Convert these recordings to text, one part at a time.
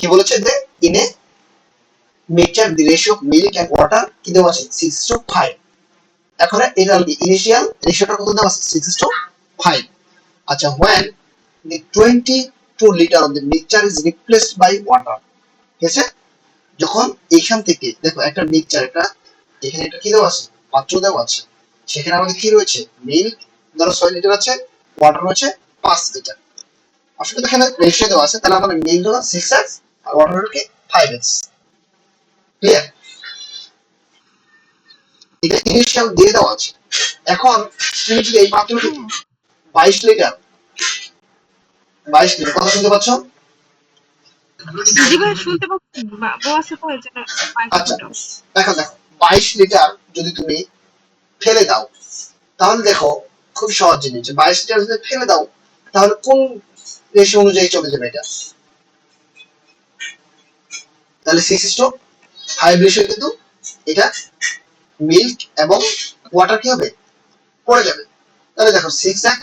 কি বলেছে যে in a mixture the ratio of milk and water কি দেওয়া আছে 6:5। এখন এটা ইনিশিয়াল রেশিওটা কত দেওয়া আছে 6:5। আচ্ছা when the 22 liter of the mixture is replaced by water, ঠিক আছে, যখন এইখান থেকে দেখো একটা মিক্সচার, এটা এখানে একটা কি দেওয়া আছে পাত্র দেওয়া আছে, সেখানে আমাদের কি রয়েছে মিল্ক ধরো 6 লিটার আছে, ওয়াটার রয়েছে 5 লিটার। আসলে তো এখানে রেশিও দেওয়া আছে, তাহলে আমাদের মিল্ক হলো 6x আর ওয়াটার হলো কি 5x। ক্লিয়ার? এটা ইনিশিয়াল দিয়ে দেওয়া আছে। এখন তুমি যদি এই পাত্রটি 22 লিটার 22 লিটার কথা শুনতে পাচ্ছ? জি ভাই শুনতে পাচ্ছি, ও আছে তো এই জন্য আচ্ছা দেখো দেখো 22 লিটার যদি তুমি ফেলে দাও, তাহলে দেখো খুব সহজ জিনিস, 22 লিটার যদি ফেলে দাও তাহলে কোন রেশিও অনুযায়ী চলে যাবে এটা? তাহলে 6:5 রেশিও, কিন্তু এটা মিল্ক এবং ওয়াটার কি হবে পড়ে যাবে। তাহলে দেখো 6x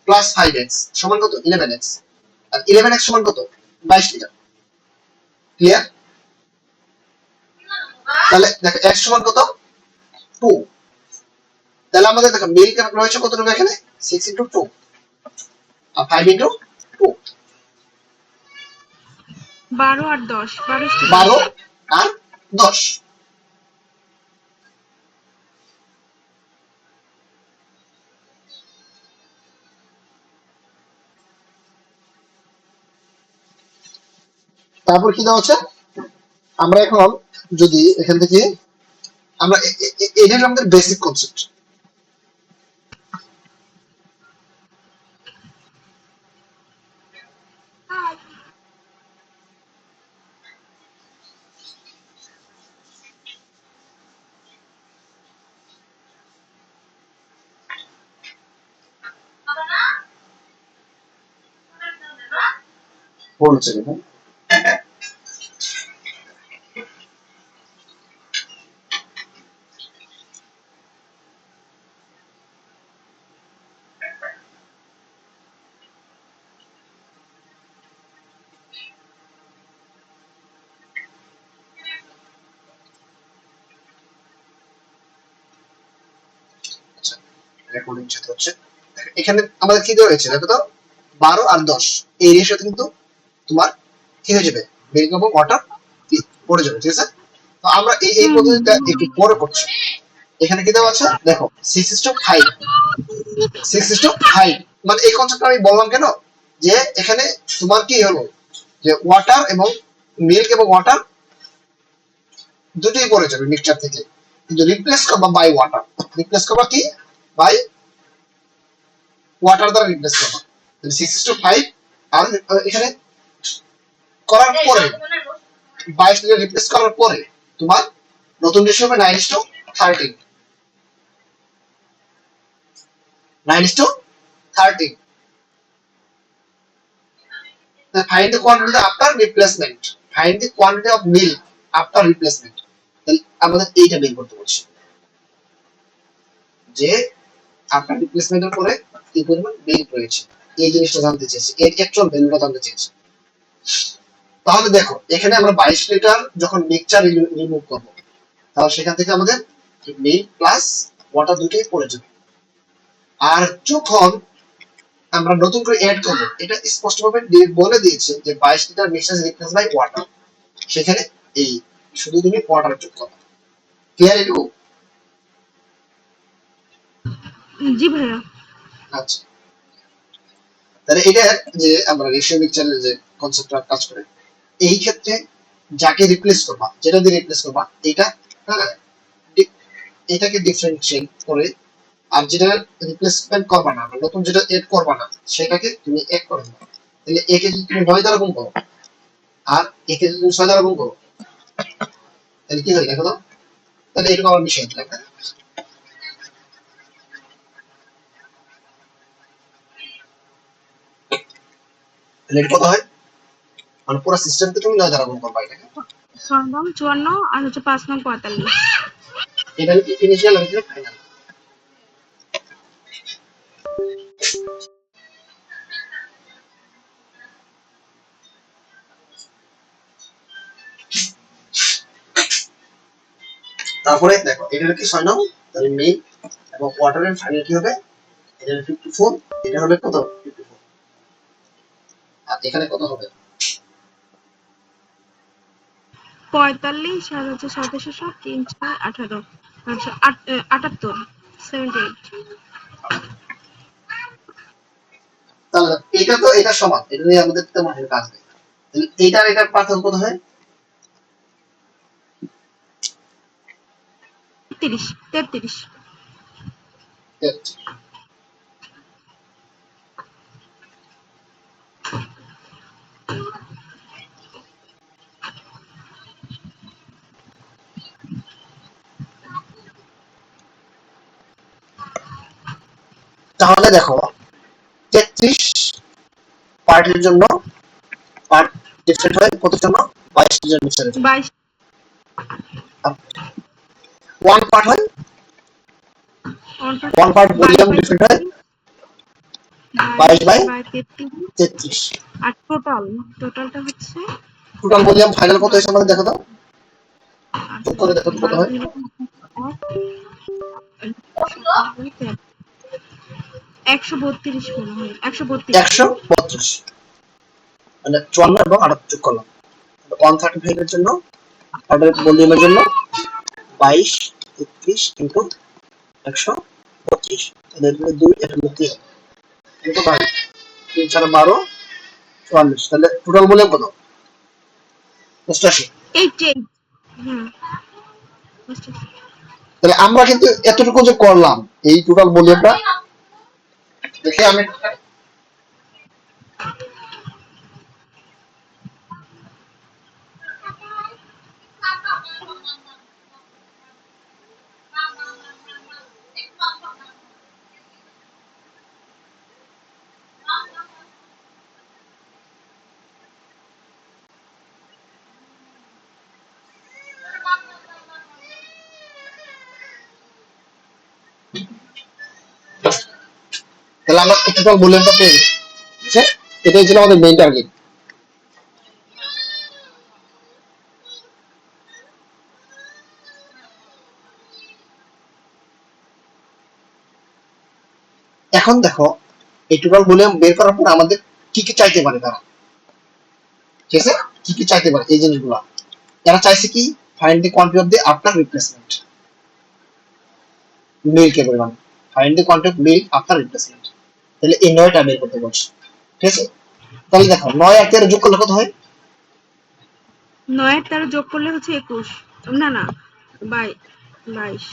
প্লাস 5x সমান কত 11x, আর 11x সমান কত 22 লিটার। ক্লিয়ার? তাহলে দেখো x সমান কত 2, তাহলে আমাদের দেখো মিল্ক রয়েছে কতটুকু এখানে 6 × 2 আর 5 × 2 12 আর 10 12 আর 10। তারপর কি দেওয়া আছে, আমরা এখন যদি এখান থেকে আমরা এটা হলো আমাদের বেসিক কনসেপ্ট। বলছে দেখুন রেকর্ডিং যেতে হচ্ছে, এখানে আমাদের কি দেওয়া হয়েছে দেখো তো 12 আর 10 এই রেশিওতে কিন্তু তোমার কি হয়ে যাবে মিল্ক এবং ওয়াটার কি পড়ে যাবে। ঠিক আছে, তো আমরা এই পদ্ধতিটা একটু পরে করছি। এখানে কি দেওয়া আছে দেখো 6:5 6:5, মানে এই কনসেপ্টটা আমি বললাম কেন, যে এখানে তোমার কি হলো যে ওয়াটার এবং মিল্ক এবং ওয়াটার দুটোই পড়ে যাবে মিক্সচার থেকে, কিন্তু রিপ্লেস করবা বাই ওয়াটার, রিপ্লেস করবা কি বাই ওয়াটার দ্বারা রিপ্লেস করবা। 6:5 আর এখানে করার পরে 22 লিটার রিপ্লেস করার পরে তোমার নতুন রেশিও হবে 9:13 9:13। Find the quantity after replacement, find the quantity of milk after replacement। তাহলে আমাদের এইটা বের করতে বলছে যে আফটার রিপ্লেসমেন্টের পরে কি পরিমাণ মিল্ক রয়েছে, এই জিনিসটা জানতে চেয়েছি, এর অ্যাকচুয়াল ভ্যালুটা জানতে চেয়েছি। তাহলে দেখো এখানে আমরা 22 লিটার যখন মিক্সচার রিমুভ করব, তাহলে সেখান থেকে আমাদের মিল্ক প্লাস ওয়াটার দুটোই পড়ে যাবে। আর যখন আমরা নতুন করে অ্যাড করব, এটা স্পষ্টভাবে বলে দিয়েছে যে 22 litre mixture replace by water, সেখানে এই শুধু তুমি ওয়াটার যোগ করো। ক্লিয়ার এটুকু? জি ভাইয়া। আচ্ছা, তাহলে এটা যে আমরা রেশিও মিক্সচারের যে কনসেপ্টটা কাজ করে, এই ক্ষেত্রে যাকে রিপ্লেস করবা, যেটা দিয়ে রিপ্লেস করবা এটা, হ্যাঁ, এটাকে ডিফারেন্সিয়েট করে, আর যেটা রিপ্লেসমেন্ট করবা না, নতুন যেটা এড করবা না, সেটাকে তুমি এক করে দাও। তাহলে একে যদি তুমি 9 দ্বারা গুণ করো আর একে যদি তুমি 6 দ্বারা গুণ করো, তাহলে কি হয় দেখো তো। তাহলে এরকম আমার বিষয় দিলাম, তাহলে এটা কত হয়, মানে পুরো সিস্টেমকে তুমি 9 দ্বারা গুণ করবা এটাকে। 6 নং 54 আর হচ্ছে 5 নং 45। এটা ইনিশিয়াল আর এটা ফাইনাল। তারপরে দেখো এটা কি 6 নাও, তাহলে মিল্ক এবং ওয়াটারের ফাইনাল কি হবে, এটা 54, এটা হবে কত 54, আর এখানে কত হবে 45 আর হচ্ছে 27 3 4 18 আচ্ছা 78 78। তাহলে এটা তো এটা সমান, এটা নিয়ে আমাদের তেমন একটা কাজ নেই। তাহলে এইটার এটার পার্থক্য কত হয় 33 33। তাহলে দেখো 33 পার্টের জন্য পার্ট ডিফারেন্ট হয় কত জন্য 22 জন মিক্সারের জন্য, 22 ওয়ান পার্ট হয় one part 22 volume by different হয় 22 বাই 22 বাই 33 33, আর টোটালটা হচ্ছে টোটাল ভলিউম ফাইনাল কত হয়েছে আমাদের দেখো তো, যোগ করে দেখো তো কত 12 হয়, দুই 132 মনে হয় 132। 132, মানে 54 এবং 78 যোগ করলাম 135 এর জন্য, অর্ডার ভলিউমের জন্য 22 33 ইনটু 132, তাহলে এটা 2 এটা 3 ইনটু 12 3 4 12 44, তাহলে টোটাল ভলিউম কত 88। 88। হুম, 88। তাহলে আমরা কিন্তু এতটুকু যে করলাম এই টোটাল ভলিউমটা দেখে আমি, তাহলে আমরা টোটাল ভলিউমটা পেয়ে গেছি, ঠিক আছে? এটাই ছিল আমাদের মেইন টার্গেট। এখন দেখো এই টোটাল ভলিউম বের করার পর আমাদের কি কি চাইতে পারে তারা, ঠিক আছে, কি কি চাইতে পারে এই জিনিসগুলো, এরা চাইছে কি find the quantity of the after replacement, মিল্কের পরিমাণ, find the quantity of milk after replacement, তাহলে এই 9টা বের করতে বলছে, ঠিক আছে? তাহলে দেখো 9 আর 13 যোগ করলে কত হয়, 9 আর 13 যোগ করলে হচ্ছে 21, না না 22 22।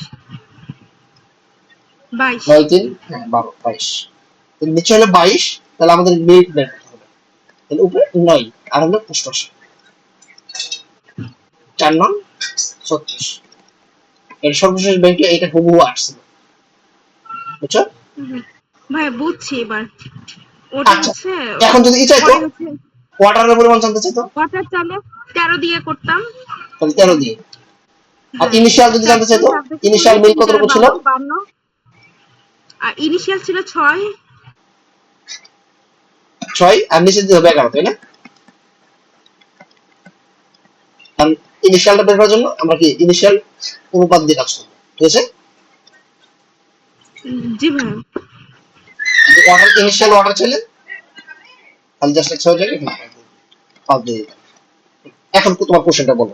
9 3 হ্যাঁ 12 22, তাহলে নিচে হলো 22, তাহলে আমাদের মিল্ক বের করতে হবে, তাহলে উপরে 9 আর হলো 88, 4 9 36, এর সর্বশেষ ব্যাংকে এটা হুবহু আসছিল, বুঝছো? ভাই বুঝছি এবার। ওটা আচ্ছা হচ্ছে এখন যদি ই চাইতো পরে হচ্ছে ওয়াটারের পরিমাণ জানতে চাইতো, ওয়াটার চালে 13 দিয়ে করতাম। তাহলে 13 দিয়ে, আর হ্যাঁ, ইনিশিয়াল যদি জানতে তারপরে চাইতো, জানতে চাইলে ইনিশিয়াল মিল্ক 3 4 কতটুকু ছিল, 12 52 আর ইনিশিয়াল ছিল 6। 6 আর নিচে দিতে হবে 11, তাই না? কারণ ইনিশিয়ালটা বের করার জন্য আমরা কি ইনিশিয়াল অনুপাত দিয়ে কাজ করবো, ঠিক আছে? জি ভাই। ওয়াটার ইনিশিয়াল ওয়াটার চাইলে তাহলে জাস্ট 6 জায়গায় এখানে 5 দিয়ে দিলাম। এখন তোমার কোশ্চেনটা বলো।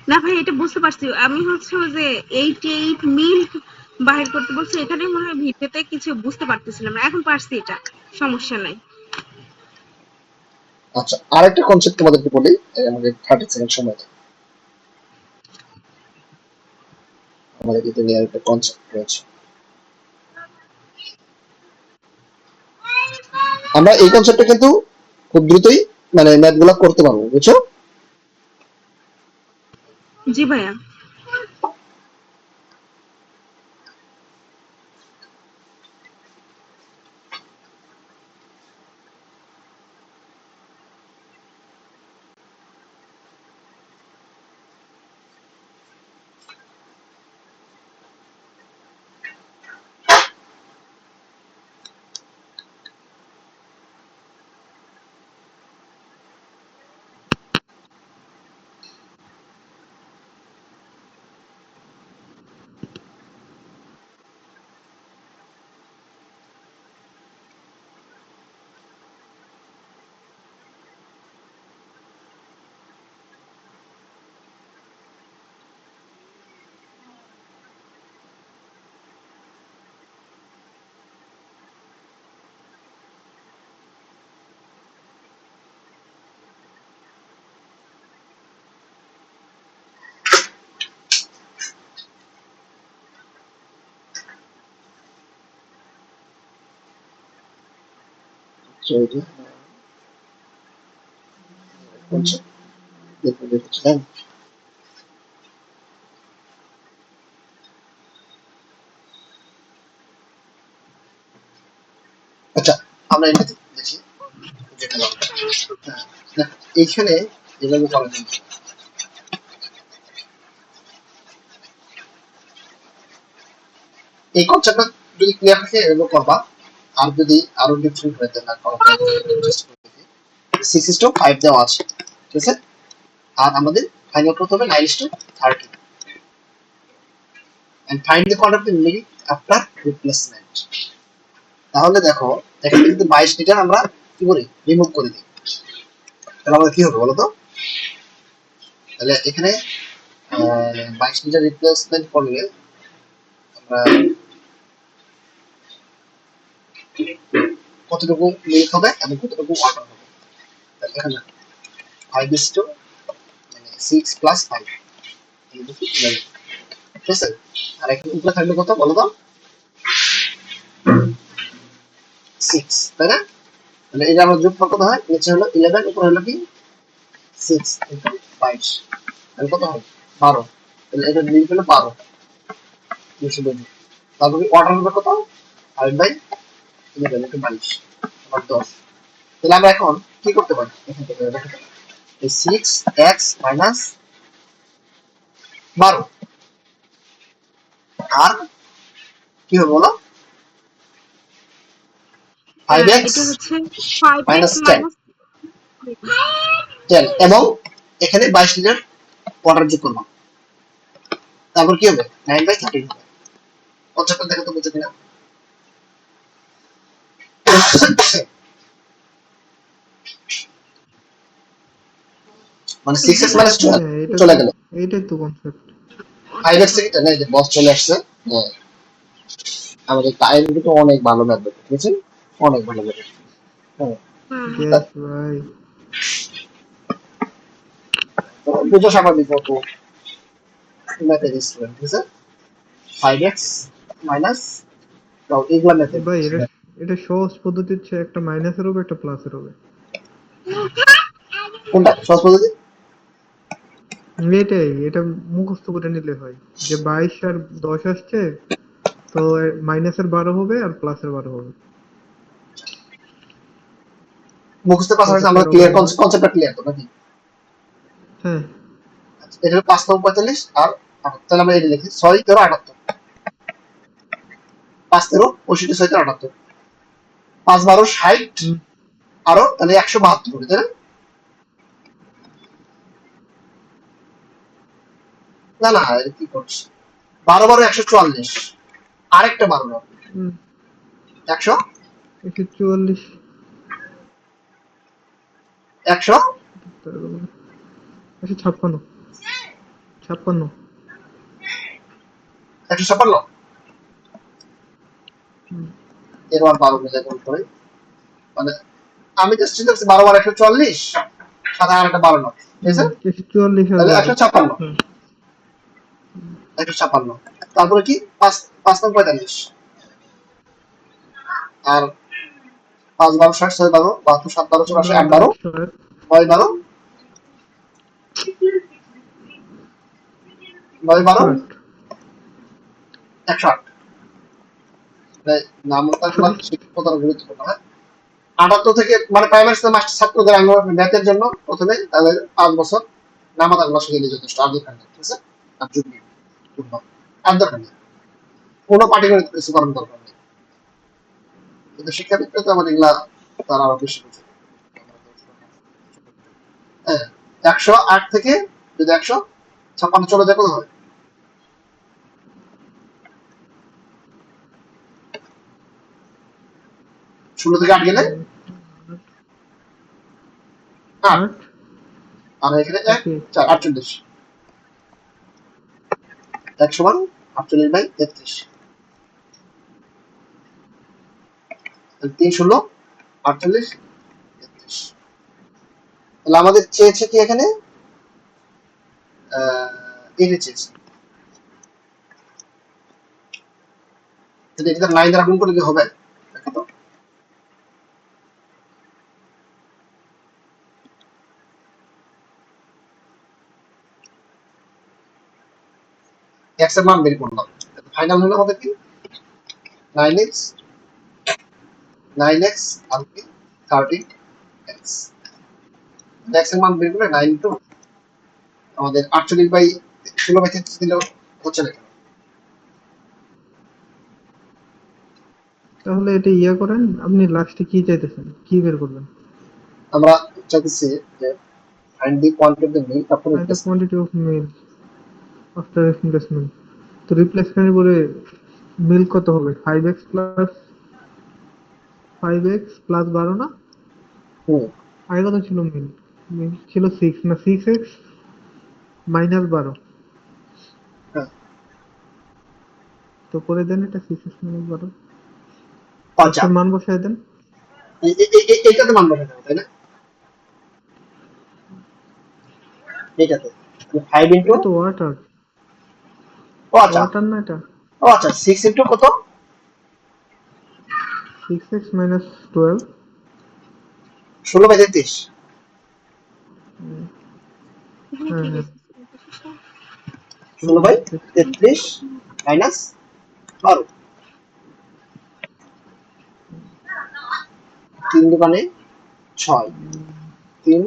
না ভাই এটা বুঝতে পারছি, আমি হচ্ছে ওই যে 88 মিল্ক বাহির করতে বলছে, এখানে মনে হয় ভিডিওতে কিছু বুঝতে পারতেছিলাম না, এখন পারছি, এটা সমস্যা নাই। আচ্ছা আরেকটা কনসেপ্ট তোমাদেরকে বলি, আমাদের 30 সেকেন্ড সময় আছে। আমাদের কিন্তু নিয়ে একটা কনসেপ্ট রয়েছে, আমরা এই কনসেপ্টটা কিন্তু খুব দ্রুতই মানে ম্যাথ গুলা করতে পারবো, বুঝছো? জি ভাইয়া। So এটা কোনটা দেখুন। আচ্ছা, আমরা এটা দেখি যেটা দরকার। হ্যাঁ, দেখো, এইখানে এভাবে করা যায়। এই কনসেপ্টটা যদি ক্লিয়ার থাকে এভাবে করবা। আর যদি আরো ডিফারেন্ট হয়ে যায় না করা সিক্স ইস টু ফাইভ দেওয়া আছে, ঠিক আছে। আর আমাদের ফাইন্ড আউট করতে হবে 9:30 and find the quantity milk after replacement। তাহলে দেখো এখানে কিন্তু 22 লিটার আমরা কি করি রিমুভ করে দিই, তাহলে আমাদের কি হবে বলো তো। তাহলে এখানে 22 লিটার রিপ্লেসমেন্ট করলে আমরা কতটুকু মিল্ক হবে এবং কতটুকু ওয়াটার হবে। তাহলে এখানে 5:6 মানে 6 প্লাস 5 ঠিক আছে। আর এখানে উপরে থাকবে কত বলো তো 6, তাই না। তাহলে এটা আমরা যোগ কত হয়, নিচে হলো 11 উপরে হলো কি 6 ইনটু 22, তাহলে কত হয় 12। তাহলে এটা মিল্ক হলো 12 220। তারপরে ওয়াটার হবে কত 5/11 একটু 22 আর 10। তাহলে আমরা এখন কি করতে পারি এখান থেকে দেখো তো। এই 6x মাইনাস 12 আর কি হবে বলো 5x এটা হচ্ছে 5x মাইনাস 10 মাইনাস 10 এবং এখানে 22 লিটার ওয়াটার যোগ করবো, তারপর কি হবে 9/13 হবে। কনসেপ্টটা দেখো তো বুঝতে কিনা। মানে 6x মাইনাস 12 হ্যাঁ, চলে গেল, এইটাই তো কনসেপ্ট। 5x থেকে 10 এই যে বস চলে আসছে। হ্যাঁ, আমাদের টাইম কিন্তু অনেক ভালো ম্যাথ, বুঝছেন, অনেক ভালো ম্যাথ। হ্যাঁ, ইয়েস ভাই। বুঝো স্বাভাবিক মতো ম্যাথের স্টুডেন্ট, ঠিক আছে। 5x মাইনাস দাও এগুলা ম্যাথের ভাই এটা সহজ পদ্ধতির চেয়ে একটা মাইনাসের হবে একটা প্লাসের হবে। কোনটা সহজ পদ্ধতি? এটা মুখস্থ করে নিলে হয় যে 22 আর 10 আসছে, তো মাইনাসের 12 হবে আর প্লাসের 12 হবে। মুখস্থের কত পাশাপাশি আমরা 13 ক্লিয়ার বাই 9। কনসেপ্টটা ক্লিয়ার তো নাকি। হ্যাঁ, আচ্ছা, এটা হলো 5 9 45 আর 78। তাহলে আমরা এটা লিখি 6 13 78, 5 13 65 6 13 78, 5 12 60 হুম, আরো তাহলে 172 হবে, তাই না। না না এটা কি করছি 12 12 144 আরেকটা 12 নাও হুম, 100 144, 100 156, 56। 156 হুম, এর মান 12 মিলে গুণ করে মানে আমি জাস্ট চিন্তা করছি 12 12 144 সাথে আরেকটা 12 নাও, ঠিক আছে। 144 তাহলে হাজার। 156 হ্যাঁ, 156 তারপরে কি 5 5 9 45 আর 5 12 60 6 12 72 7 12 84 8 12 60, 9 12 9 12 108। নামটা তোমার শিক্ষকতার গুরুত্বপূর্ণ, হ্যাঁ। 78 থেকে মানে প্রাইমারি মাস্টার ছাত্রদের আমরা ম্যাথের জন্য প্রথমে তাদের 5 বছর নামাজ আল্লাহ শিখে যথেষ্ট, আর দরকার নেই, ঠিক আছে। আর যুদ্ধ আর দরকার নেই, কোনো পার্টিকুলার কিছু করার দরকার নেই। কিন্তু শিক্ষাবিদরা তো আমাদের এগুলা তারা আরো বেশি বুঝে। হ্যাঁ, 108 থেকে যদি 156 চলে যায় কত হবে 16 থেকে 8 গেলে 8 8, আর এখানে 1 ওকে। 4 48 1 সমান 48/33, 3 16 48 33। তাহলে আমাদের চেয়েছে কি এখানে এটা চেয়েছে, যদি এটা 9 দ্বারা গুণ করলে কি হবে দেখো তো x এর মান বের করলাম, ফাইনাল হলো আমাদের কি 9x 9x আর কি 13x, x এর মান বের করলে 9 ইনটু আমাদের 48/16/33 দিলেও হচ্ছে না। তাহলে এটা ইয়া করেন, আপনি লাস্টে কি চাইতেছেন, কি বের করবেন? আমরা চাইতেছি যে find the quantity of the milk after Find the replacement. quantity of milk after replacement. তো রিপ্লেসমেন্ট পরে মিল্ক কত হবে? 5x প্লাস 12 না? হুম, আগে কত ছিল মিল্ক? মিল্ক ছিল 6 না 6x মাইনাস 12। হ্যাঁ, তো করে দেন এটা 6x মাইনাস 12। আচ্ছা এর মান বসায় দেন। এইটাতে মান বসাতে হবে তাই না? এইটাতে 5 ইনটু, এটা তো ওয়াটার, ও আচ্ছা, ওয়াটার না এটা? ও আচ্ছা 6 ইনটু কত? 6x minus 12। 16/33, এখানে হ্যাঁ কি হ্যাঁ, লিখেছে? 16/33 মাইনাস 12, 3 দোকানে 6, 3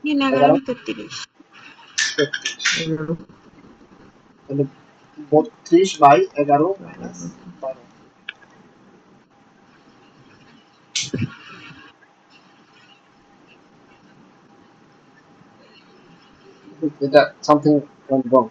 11 11 33, 11 তাহলে 32/11 মাইনাস 12, এটা সামথিং রং।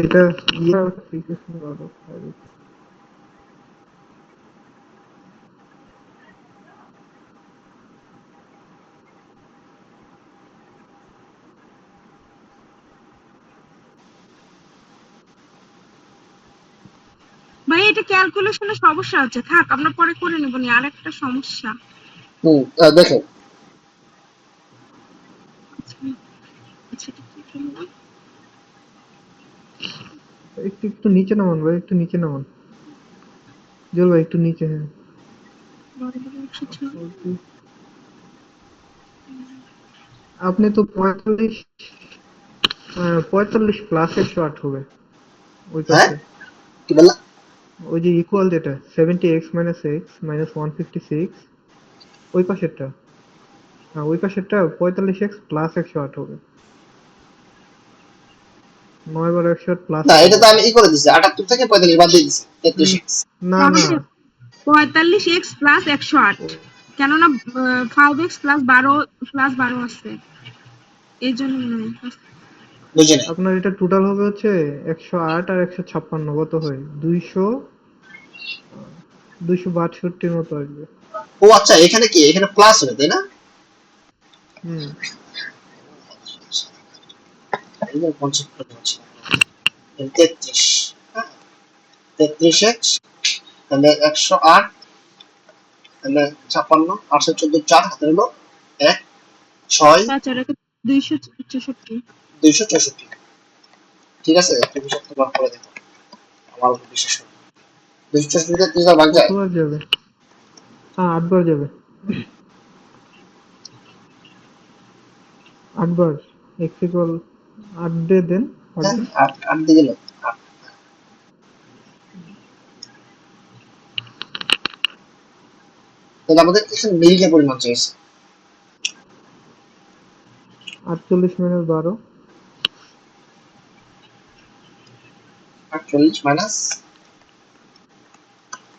এটা ইয়া 6x মাইনাস 12। ভাই এটা ক্যালকুলেশনে সমস্যা হচ্ছে, থাক আমরা পরে করে নেব নি, আরেকটা সমস্যা। দেখেন আচ্ছা আচ্ছা, এটা কি করলাম? একটু একটু নিচে নামান ভাই, একটু নিচে নামান। জল ভাই একটু নিচে, হ্যাঁ। বড় বড় 106। আপনি তো 45 প্লাস 108 হবে ওই হ্যাঁ পাশে। কি বললা? ওই যে ইকুয়াল যেটা 70x মাইনাস x মাইনাস 156, ওই পাশেরটা। হ্যাঁ ওই পাশেরটা 45x প্লাস 108 হবে। 9 বার 108 প্লাস না, এটা 4। তো আমি করে দিছি, 78 থেকে 45 বাদ দিয়ে দিছি 33x। না না, তাহলে 45x প্লাস 108, কেননা 5x প্লাস 12 আছে, এই জন্য মনে হয়। বুঝি নাই। আপনার এটা টোটাল হবে হচ্ছে 108 আর 156, কত হয়? 262 মতো আসবে। ও আচ্ছা, এখানে কি, এখানে প্লাস হবে তাই না? হুম। এইবার কনসেপ্ট করতে পারছি 33, হ্যাঁ 33x, তাহলে 108, তাহলে 56, 814 4 হাতে হলো 1 6 5 আর 264। 264। ঠিক আছে, তুমি সব তোমার করে দেখো, আমার উপর বিশ্বাস করো। 264 তে 3 ভাগ যায়। কতবার যাবে? হ্যাঁ 8 বার যাবে। 8 বার। x ইকুয়াল 8 দিয়ে দেন, 8 হ্যাঁ দেন। 8 8 দিয়ে গেল। তাহলে আমাদের এখানে মিল্কের পরিমাণ চাইছে 48 মাইনাস 12। 48 মাইনাস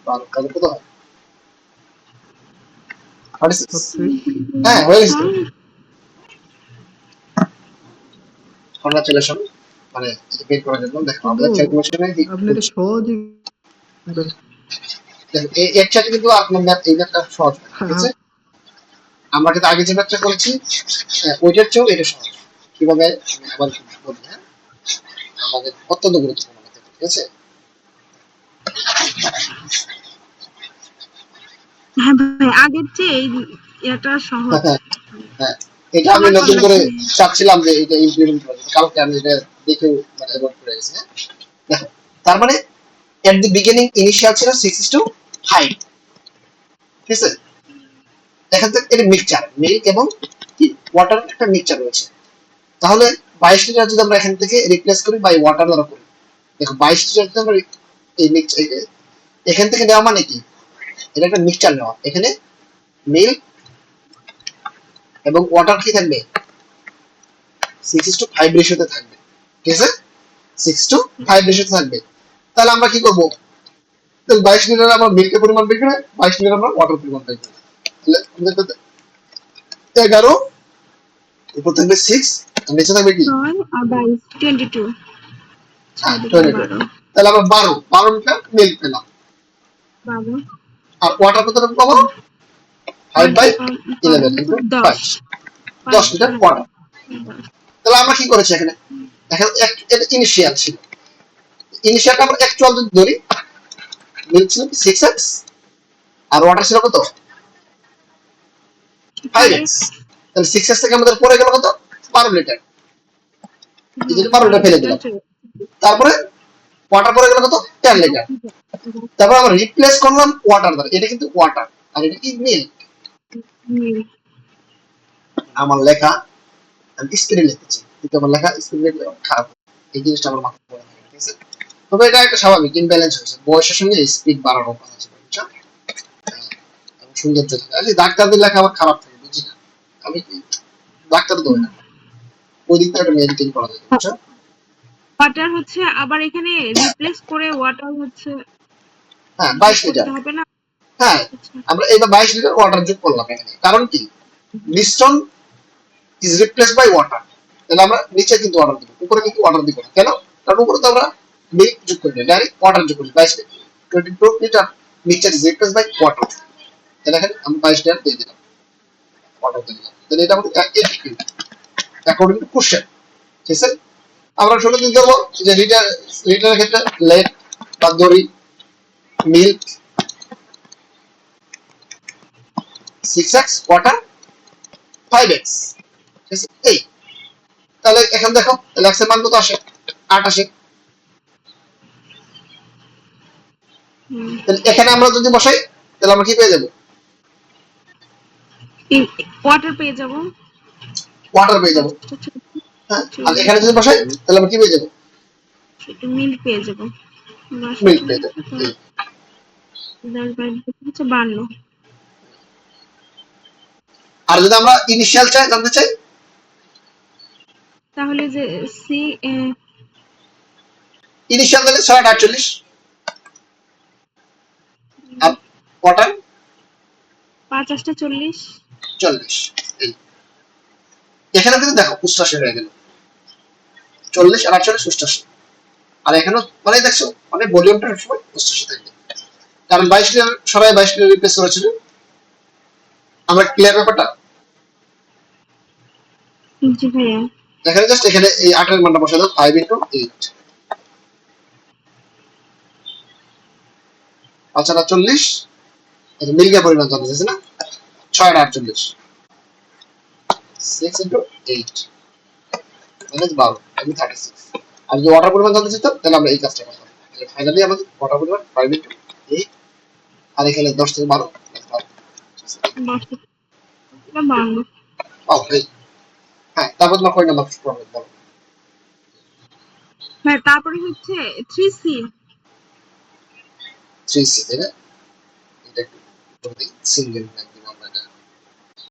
12, তাহলে কত হয়? 46। 36। হ্যাঁ হয়ে গেছে তো। কংগ্রাচুলেশন, মানে এটা বের করার জন্য দেখো কিন্তু আমাদের ক্যালকুলেশনে আপনি এটা সহজে দেখবেন। এই একসাথে কিন্তু আপনার ম্যাথ, এই ম্যাথটা সহজ না, ঠিক আছে? আমরা কিন্তু আগে যে ম্যাথটা করেছি ওইটার চেয়েও এটা সহজ। কিভাবে আমি আবার বলি, হ্যাঁ আমাদের অত্যন্ত গুরুত্বপূর্ণ ম্যাথ, ঠিক আছে? হ্যাঁ ভাই, আগের চেয়ে এটা সহজ। হ্যাঁ, এটা আমি আমার নতুন করে লাগছে। চাচ্ছিলাম যে এটা ইমপ্লিমেন্ট করা, কালকে আমি এটা দেখে মানে এবার করে গেছি। হ্যাঁ দেখো তার মানে এট দি বিগিনিং ইনিশিয়াল ছিল 6:5, ঠিক আছে। এখান থেকে এটা মিক্সচার, মিল্ক এবং কি ওয়াটার একটা মিক্সচার রয়েছে। তাহলে 22 লিটার যদি আমরা এখান থেকে রিপ্লেস করি বাই ওয়াটার দ্বারা করি, দেখো 22 লিটার যদি আমরা এই মিক্স এখান থেকে নেওয়া মানে কি, এটা একটা মিক্সচার নেওয়া। এখানে মিল্ক এবং ওয়াটার কি থাকবে 6:5 রেশিওতে থাকবে, ঠিক আছে, 6:5 রেশিওতে থাকবে। তাহলে আমরা কি করব, তাহলে 22 লিটার আমরা মিল্কের পরিমাণ বের করে 22 লিটার আমরা ওয়াটার পরিমাণ বের করব। তাহলে আমাদের 11 উপর থাকবে 6 আর নিচে থাকবে কি 9 আর 22 22 হ্যাঁ 6 22। 12 তাহলে আমরা 12 লিটার মিল্ক পেলাম। 12 আর ওয়াটার কত পাবো 5/11 ইনটু 5, 10 লিটার ওয়াটার। তাহলে আমরা কি করেছি এখানে, এখানে এটা ইনিশিয়াল ছিল, ইনিশিয়ালটা আমরা অ্যাকচুয়াল যদি ধরি, মিল্ক ছিল 6x আর ওয়াটার ছিল কত 5x। তাহলে 6x থেকে আমাদের পড়ে গেল কত 12 লিটার, এই যে 12 লিটার ফেলে দিলাম। তারপরে ওয়াটার পড়ে গেল কত 10 লিটার। তারপর আমরা রিপ্লেস করলাম ওয়াটার দ্বারা, এটা কিন্তু ওয়াটার আর এটা কি মিল্ক। আমার লেখা আমি স্পিডে লিখেছি, কিন্তু আমার লেখা স্পিডে খারাপ, এই জিনিসটা আমার মাথায় পড়ে থাকে, ঠিক আছে। তবে এটা একটা স্বাভাবিক ইমব্যালেন্স হয়েছে, বয়সের সঙ্গে স্পিড বাড়ানোর কথা ছিল, বুঝছো, এবং সৌন্দর্য থাকে। আসলে ডাক্তারদের লেখা আবার খারাপ থাকে, বুঝি না আমি, ডাক্তার তো না, ওই দিকটা একটা মেনটেন করা যায়, বুঝছো। ওয়াটার হচ্ছে আবার এখানে রিপ্লেস করে ওয়াটার হচ্ছে হ্যাঁ 22 করতে লিটার, হবে না। হ্যাঁ আচ্ছা আমরা এবার 22 লিটার ওয়াটার যোগ করলাম এখানে, কারণ কি মিশ্রণ ইজ রিপ্লেস বাই ওয়াটার। তাহলে আমরা নিচে কিন্তু ওয়াটার দিব, উপরে কিন্তু ওয়াটার দিব না, কেন, কারণ উপরে তো আমরা মিল্ক যোগ করি না, ডাইরেক্ট ওয়াটার যোগ করি। 22 litre mixture is replace by water, তাহলে এখানে আমি 22 লিটার দিয়ে দিলাম, ওয়াটার দিয়ে দিলাম। তাহলে এটা আমাদের অ্যাকর্ডিং টু কোশ্চেন, ঠিক আছে। আমরা শুরু দিতে দেবো যে লিটার, লিটারের ক্ষেত্রে লেট বা দড়ি মিল্ক 6x ওয়াটার 5x, ঠিক আছে। এই তাহলে এখন দেখো তাহলে x এর মান কত আসে 8 আসে। তাহলে এখানে আমরা যদি বসাই তাহলে আমরা কি পেয়ে যাব, ওয়াটার পেয়ে যাব, ওয়াটার পেয়ে যাব, হ্যাঁ। আর এখানে যদি বসাই তাহলে আমরা কি পেয়ে যাব, একটু মিল্ক পেয়ে যাব, মিল্ক পেয়ে যাব। 52। আর যদি আমরা ইনিশিয়াল চাই জানতে চাই, তাহলে যে সি ইনিশিয়াল তাহলে 648 আর ওয়াটার 5 8 40 40। এই এখানে কিন্তু দেখো 88 হয়ে গেল, 40 আর 48 88। আর এখানে মানে দেখছো মানে ভলিউমটা সবসময় 88 থাকবে, কারণ 22 লিটার সরাই 22 লিটার রিপ্লেস করেছিল। আমরা ক্লিয়ার ব্যাপারটা, জি ভাইয়া। এখানে জাস্ট এখানে এই 8 এর মানটা বসাই দাও, 5 ইনটু 8, 5 আর 40, এই যে মিল্কের পরিমাণ জানতে চাইছে না, 6 আর 48, 6 ইনটু 8 মানে 12 আমি 36। আর যদি ওয়াটার পরিমাণ জানতে চাইতাম তাহলে আমরা এই কাজটা করতাম। তাহলে ফাইনালি আমাদের ওয়াটার পরিমাণ 5 ইনটু 8 আর এখানে 10 থেকে 12 52। ওকে। হ্যাঁ তারপর তোমার কয় নাম্বার প্রবলেম বলো। হ্যাঁ তারপরে হচ্ছে 3C 3C তাই না, এটা একটু সিঙ্গেল